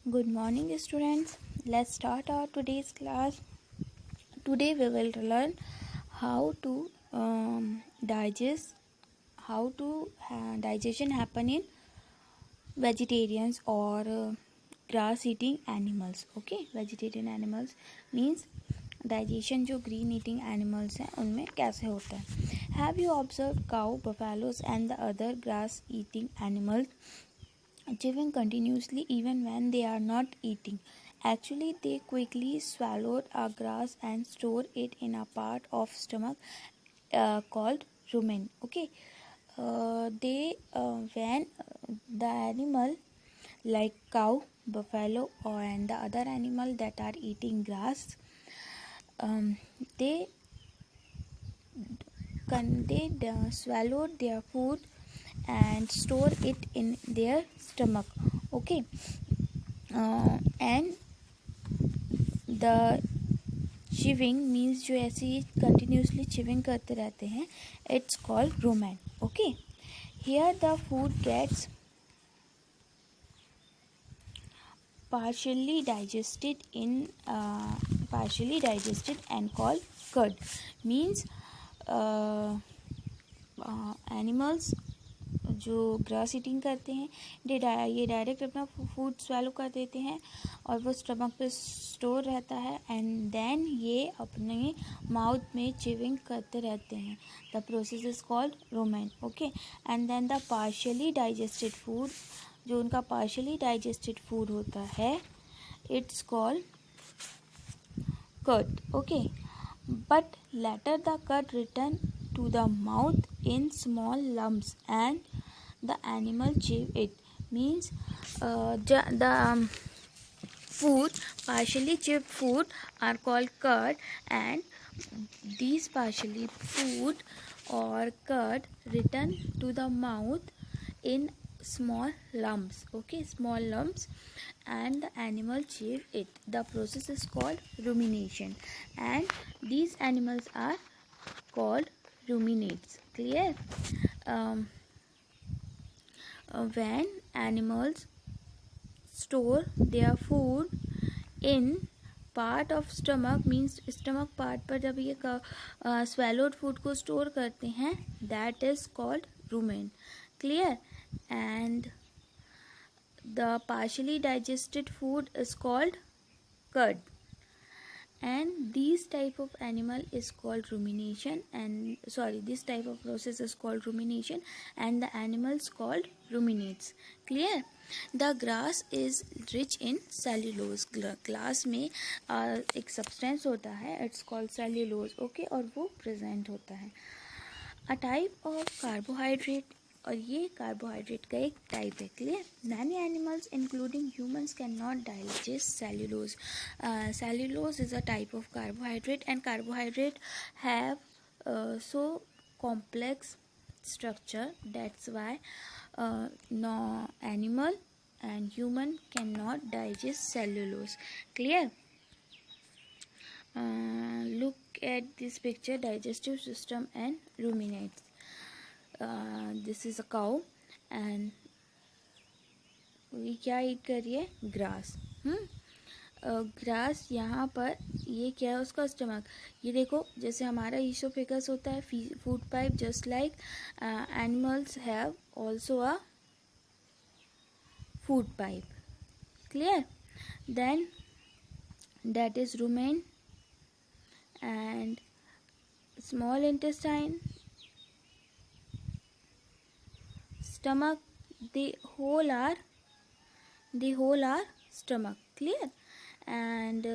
Good morning, students. Let's start our today's class. Today we will learn how to digest, how to digestion happen in vegetarians or grass-eating animals. Okay, vegetarian animals means digestion जो green eating animals हैं उनमें कैसे होता है. Have you observed cow, buffaloes and the other grass eating animals chewing continuously even when they are not eating? Actually, they quickly swallowed a grass and store it in a part of stomach called rumen. Okay, they when the animal like cow, buffalo, and the other animal that are eating grass, they swallowed their food and store it in their stomach. Okay, and the chewing means जो ऐसे ही continuously chewing करते रहते हैं, it's called rumen. Okay, here the food gets partially digested and called curd. Means animals जो grass eating करते हैं ये direct अपना फूड स्वेलो कर देते हैं और वो स्टमक पे स्टोर रहता है एंड देन ये अपने माउथ में चिविंग करते रहते हैं. The process is called rumen. Okay, and then the partially digested food, जो उनका पार्शियली डाइजेस्टेड फूड होता है, it's called curd. Okay, but later the curd return to the mouth in small lumps and the animal chew it. Means the food, partially chewed food are called curd, and these partially food or curd return to the mouth in small lumps. Okay, small lumps, and the animal chew it. The process is called rumination, and these animals are called ruminates. Clear? When animals store their food in part of stomach, means stomach part पर जब ये swallowed food को store करते हैं, that is called rumen. Clear? And the partially digested food is called curd, and this type of animal is called rumination, and this type of process is called rumination, and the animals called ruminates. Clear? The grass is rich in cellulose. Grass में एक substance होता है, it's called cellulose. Okay, और वो present होता है. A type of carbohydrate, और ये कार्बोहाइड्रेट का एक टाइप है. Clear? Many animals including humans can not digest cellulose. Cellulose is a type of carbohydrate, and carbohydrate have so complex structure, that's why no animal and human cannot digest cellulose. Clear? Look at this picture, digestive system and ruminates. This is a cow and ये क्या ईट कर रही है? Grass. Grass यहाँ पर ये क्या है? उसका स्टमक. ये देखो, जैसे हमारा ईसोफेगस होता है, food pipe, just like animals have also a food pipe. Clear? Then that is rumen, and small intestine, stomach, the whole are stomach. Clear? And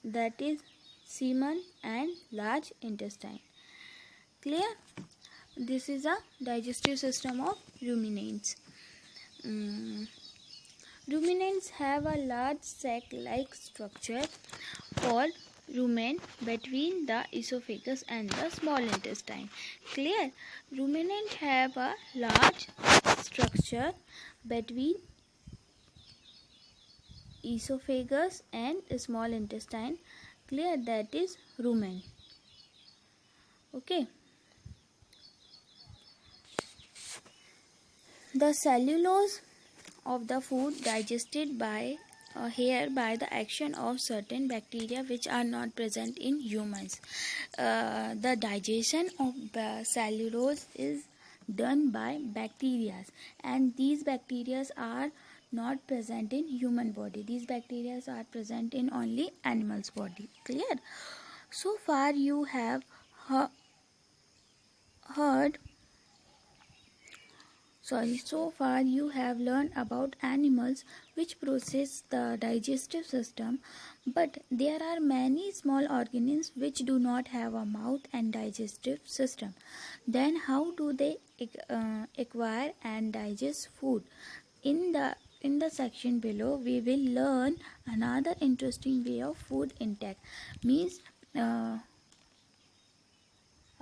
that is semen and large intestine. Clear? This is a digestive system of ruminants. Ruminants have a large sac-like structure called rumen between the esophagus and the small intestine. Clear? Ruminants have a large structure between esophagus and small intestine. Clear? That is rumen. Okay. The cellulose of the food digested by here by the action of certain bacteria which are not present in humans. The digestion of cellulose is done by bacteria, and these bacteria are not present in human body. These bacteria are present in only animals body. Clear? So far you have heard so far you have learned about animals which process the digestive system, but there are many small organisms which do not have a mouth and digestive system. Then how do they acquire and digest food? In the section below we will learn another interesting way of food intake. Means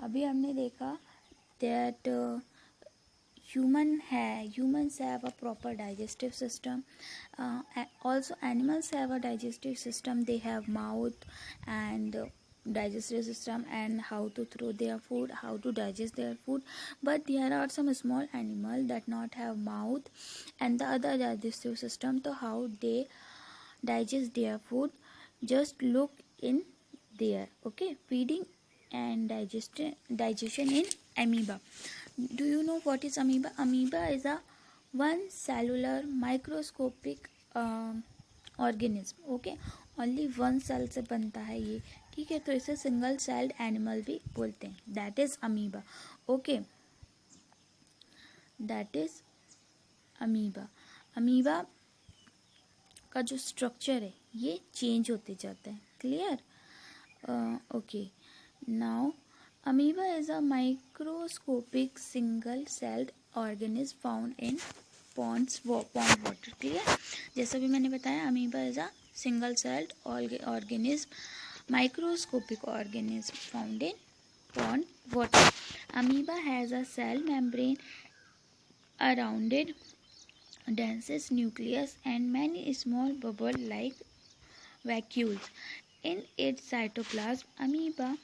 अभी हमने देखा that humans have a proper digestive system. Also animals have a digestive system. They have mouth and digestive system, and how to throw their food, how to digest their food. But there are some small animals that not have mouth and the other digestive system. So how they digest their food? Just look in there. Okay, feeding and digestion in amoeba. Do you know what is amoeba? Amoeba is a one cellular microscopic organism. Okay, only one cell से बनता है ये. ठीक है, तो इसे single celled animal भी बोलते हैं. That is amoeba. Okay, that is amoeba. Amoeba का जो स्ट्रक्चर है ये चेंज होते जाता है. Clear? Okay, now amoeba is a microscopic single-celled organism found in pond water. Clear? जैसा भी मैंने बताया, amoeba is a single-celled organism, microscopic organism found in pond water. Amoeba has a cell membrane, a rounded dense nucleus, and many small bubble-like vacuoles. In its cytoplasm, amoeba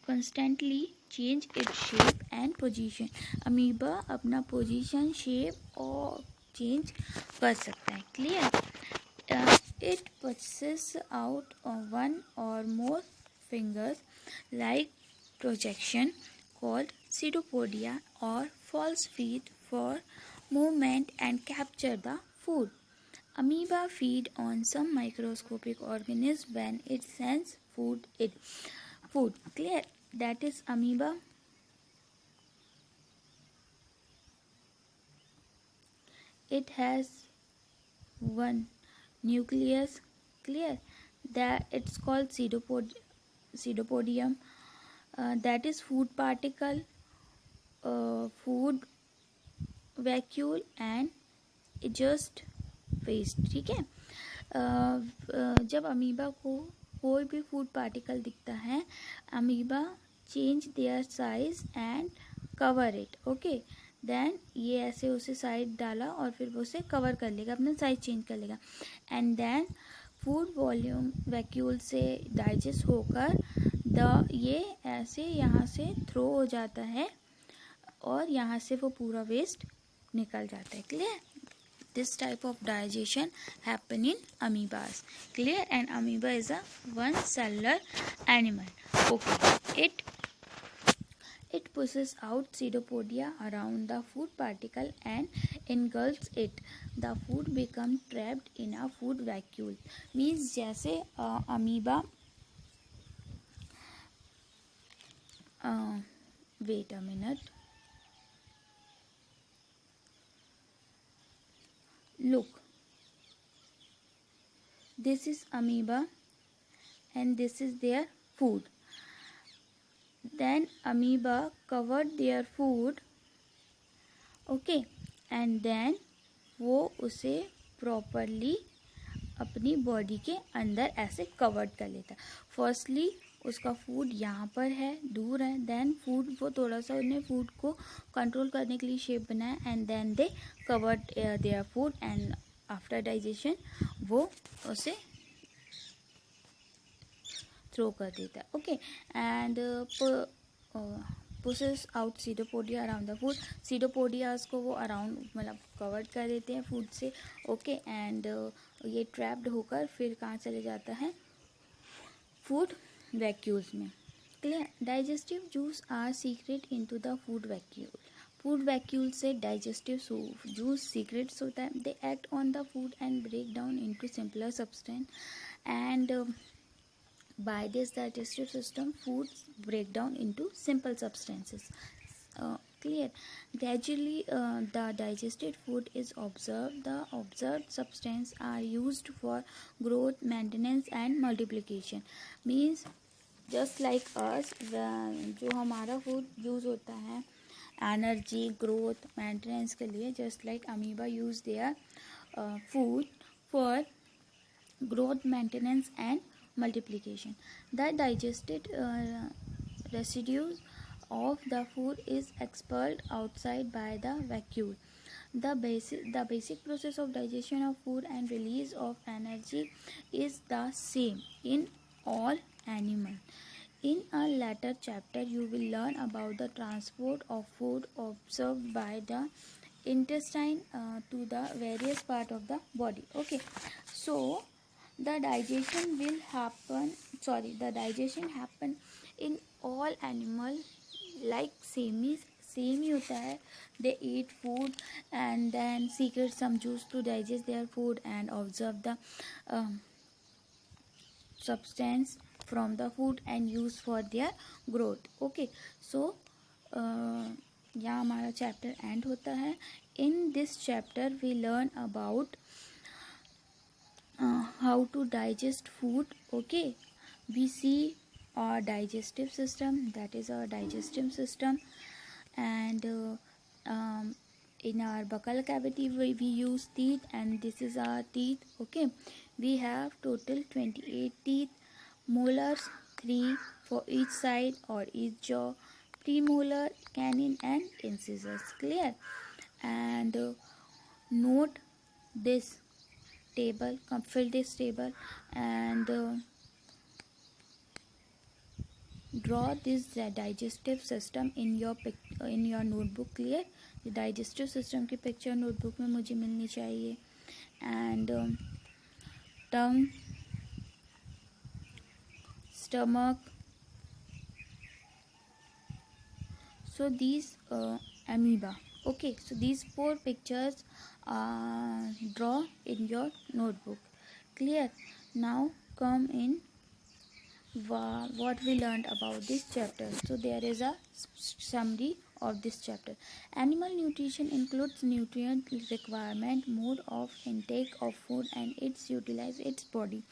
constantly change its shape and position. Amoeba अपना position, shape और change कर सकता है. Clear? It pushes out one or more fingers like projection called pseudopodia or false feet for movement and capture the food. Amoeba feed on some microscopic organisms when it senses food. Clear? That is amoeba. It has one nucleus. Clear? That it's called pseudopodium. That is food particle, food vacuole and just waste. ठीक है? जब amoeba को कोई भी food particle दिखता है, amoeba change their size and cover it. Okay, then ये ऐसे उसे साइड डाला और फिर वो उसे कवर कर लेगा, अपना साइज चेंज कर लेगा. And then food volume vacuole से डाइजेस्ट होकर ये ऐसे यहाँ से थ्रो हो जाता है और यहाँ से वो पूरा वेस्ट निकल जाता है. Clear? This type of digestion happen in amoebas. Clear? And amoeba is a one cellular animal. Okay, it pushes out pseudopodia around the food particle and engulfs it. The food becomes trapped in a food vacuole. Means जैसे amoeba wait a minute. Look, this is amoeba and this is their food. Then amoeba covered their food. Okay, and then वो उसे properly अपनी body के अंदर ऐसे covered कर लेता है. फर्स्टली उसका फूड यहाँ पर है, दूर है. देन फूड वो थोड़ा सा उन्हें फूड को कंट्रोल करने के लिए शेप बनाया and then they covered their food and after digestion वो उसे थ्रो कर देता है. Okay, and pushes out pseudopodia around the food. Pseudopodias को वो अराउंड मतलब कवर्ड कर देते हैं फूड से. ओके, एंड ये ट्रैप्ड होकर फिर कहाँ चले जाता है, फूड वैक्यूल्स में। Clear. Digestive juice are secret into the food vacuole. Food vacuole से डाइजेस्टिव जूस सीक्रेट्स होता है। They act on the food and break down into simpler substance and by this digestive system foods break down into simple substances. Clear. Gradually the digested food is observed. The observed substances are used for growth, maintenance and multiplication. Means just like us, जो हमारा food use होता है energy, growth, maintenance के लिए, just like amoeba use their food for growth, maintenance and multiplication. The digested residues of the food is expelled outside by the vacuole. The basic process of digestion of food and release of energy is the same in all animals. In a later chapter you will learn about the transport of food observed by the intestine to the various part of the body. Okay, so the digestion happen in all animal like same ही होता है. They eat food and then secrete some juice to digest their food and observe the substance from the food and use for their growth. Okay, so यहाँ हमारा chapter and होता है. In this chapter we learn about how to digest food. Okay, we see our digestive system, that is our digestive system, and in our buccal cavity we use teeth, and this is our teeth. Okay, we have total 28 teeth, molars 3 for each side or each jaw, premolar, canine and incisors. Clear. And note this table, fill this table and draw this digestive system in your notebook. Clear. digestive system की picture notebook में मुझे मिलनी चाहिए. And tongue, stomach. So these amoeba. Okay, so these 4 pictures draw in your notebook. Clear. Now come in what we learned about this chapter. So there is a summary of this chapter. Animal nutrition includes nutrient requirement, mode of intake of food and its utilize its body.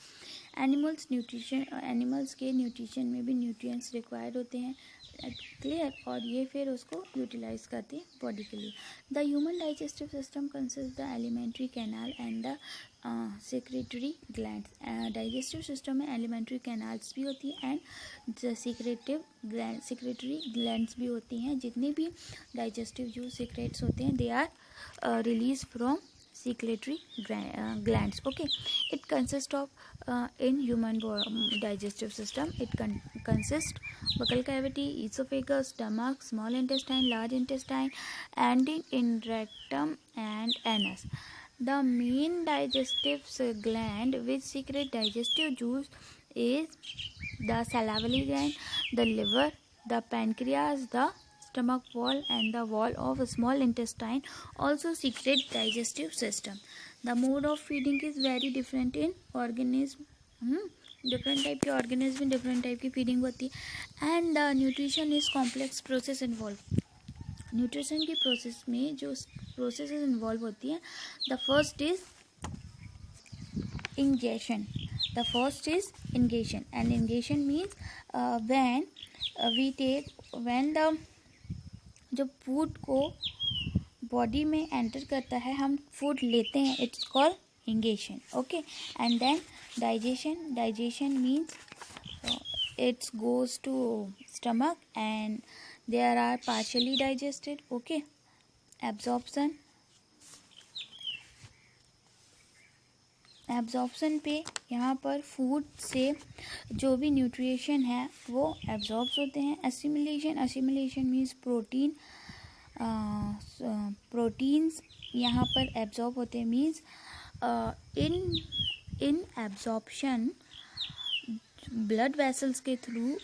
Animals के nutrition में भी nutrients required होते हैं. Clear. और ये फिर उसको utilise करते हैं बॉडी के लिए. The human digestive system consist the alimentary canal and the secretary glands. Digestive system में एलिमेंट्री कैनाल्स भी होती हैं एंड सेक्रेटरी ग्लैंड्स भी होती हैं. जितने भी डाइजेस्टिव जो सीक्रेट्स होते हैं they are release from secretory glands. Okay, it consists of in human digestive system it consists buccal cavity, esophagus, stomach, small intestine, large intestine, ending in rectum and anus. The main digestive gland which secrete digestive juice is the salivary gland, the liver, the pancreas, the stomach wall and the wall of small intestine also secrete digestive system. The mode of feeding is very different in organism. Different type के organism में different type की feeding होती है. And nutrition is complex process involve. Nutrition की process में जो processes involve होती हैं, the first is ingestion. And ingestion means when the जब फूड को बॉडी में एंटर करता है, हम फूड लेते हैं, it's called ingestion. Okay. And then digestion means it's goes to stomach and there are partially digested. Okay. Absorption पे यहाँ पर फूड से जो भी न्यूट्रिशन है वो एब्जॉर्ब होते हैं. असिमिलेशन मीन्स प्रोटीन्स यहाँ पर एब्जॉर्ब होते हैं. Means in absorption blood vessels के थ्रू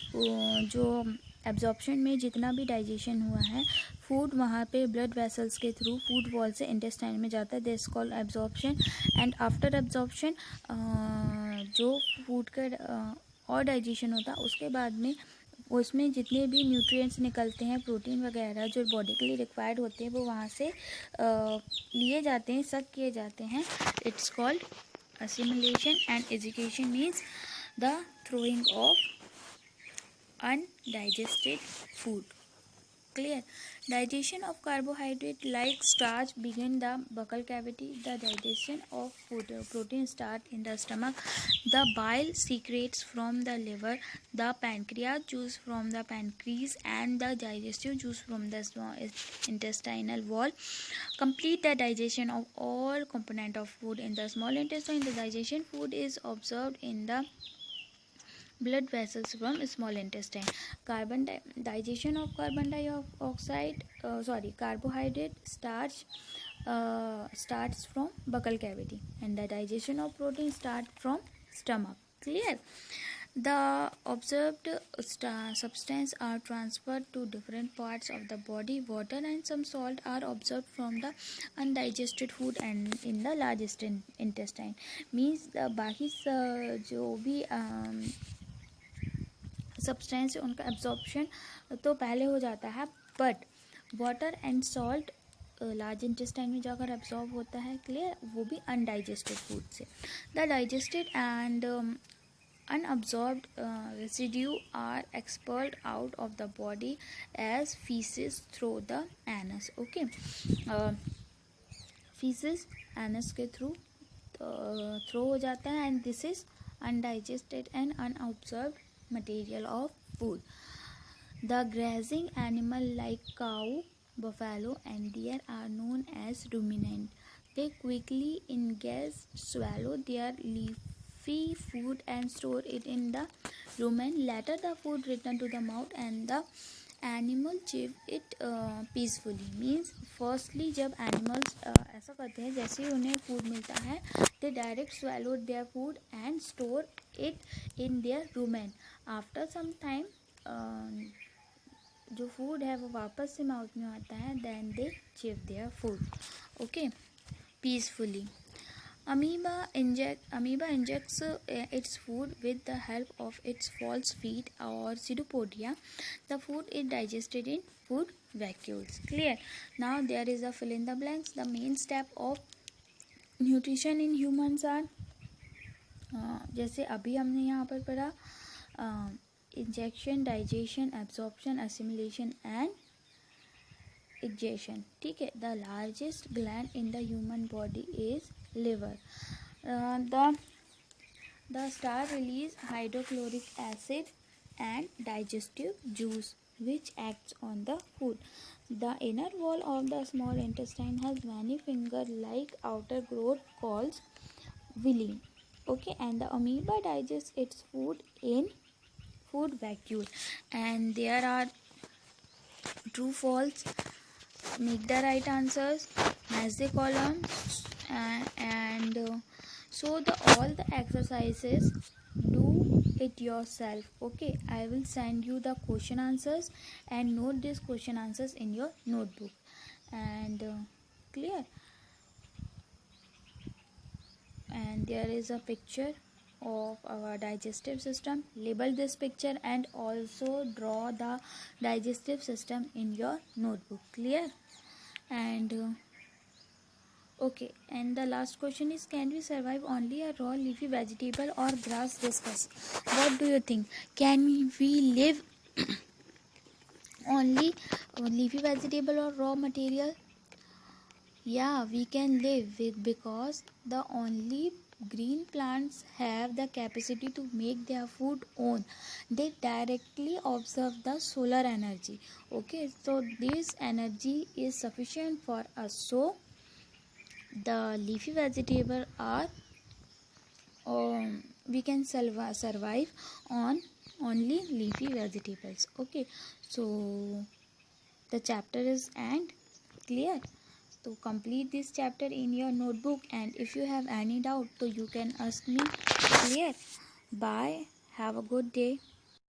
जो एब्जॉर्प्शन में जितना भी डाइजेशन हुआ है फूड वहाँ पे ब्लड वेसल्स के थ्रू फूड वॉल से इंटेस्टाइन में जाता है, this called absorption. And after absorption जो फूड का और डाइजेशन होता है उसके बाद में उसमें जितने भी न्यूट्रिएंट्स निकलते हैं, प्रोटीन वगैरह जो बॉडी के लिए रिक्वायर्ड होते हैं, वो वहाँ से लिए जाते हैं, सक किए जाते हैं. It's called assimilation. And education means the throwing of undigested food. Clear? Digestion of carbohydrate like starch begin the buccal cavity. The digestion of food protein start in the stomach. The bile secretes from the liver. The pancreas juice from the pancreas, and the digestive juice from the intestinal wall complete the digestion of all component of food in the small intestine. The digestion food is observed in the blood vessels from small intestine. Digestion of carbohydrate starts from buccal cavity, and the digestion of protein start from stomach. Clear? The observed substance are transferred to different parts of the body. Water and some salt are observed from the undigested food and in the largest intestine. Means the बाकी जो भी substance उनका absorption तो पहले हो जाता है, but water and salt large intestine में जाकर एब्जॉर्ब होता है. क्लियर? वो भी अनडाइजेस्टेड फूड से. The digested and unabsorbed residue are expelled out of the body as feces through the anus. Okay, feces anus के through throw हो जाता है, and this is undigested and unabsorbed material of food. The grazing animal like cow, buffalo and deer are known as ruminant. They quickly ingest, swallow their leafy food and store it in the rumen. Later the food return to the mouth and the animal chew it peacefully. Means firstly जब animals ऐसा करते हैं, जैसे ही उन्हें food मिलता है, they direct swallow their food and store it in their rumen. After some time जो food है वो वापस से माउथ में आता है, then they chew their food. Okay, peacefully. Amoeba injects its food with the help of its false feet or pseudopodia. The food is digested in food vacuoles. Clear? Now there is a fill in the blanks. The main step of nutrition in humans are जैसे अभी हमने यहाँ पर पढ़ा injection, digestion, absorption, assimilation and egestion. ठीक है. The largest gland in the human body is liver. The star release hydrochloric acid and digestive juice which acts on the food. The inner wall of the small intestine has many finger-like outer growth called villi. Okay, and the amoeba digests its food in food vacuole. And there are true, false. Make the right answers, match the columns, and so all the exercises do it yourself. Okay, I will send you the question answers and note these question answers in your notebook. And clear? And there is a picture of our digestive system. Label this picture and also draw the digestive system in your notebook. Clear? And okay, and the last question is, can we survive only a raw leafy vegetable or grass? Discuss. What do you think? Can we live only leafy vegetable or raw material? Yeah, we can live because the only green plants have the capacity to make their food own. They directly absorb the solar energy. Okay, so this energy is sufficient for us. So the leafy vegetable are we can survive on only leafy vegetables. Okay, so the chapter is end. Clear? तो complete this chapter in your notebook, and if you have any doubt, so you can ask me. Clear? Bye. Have a good day.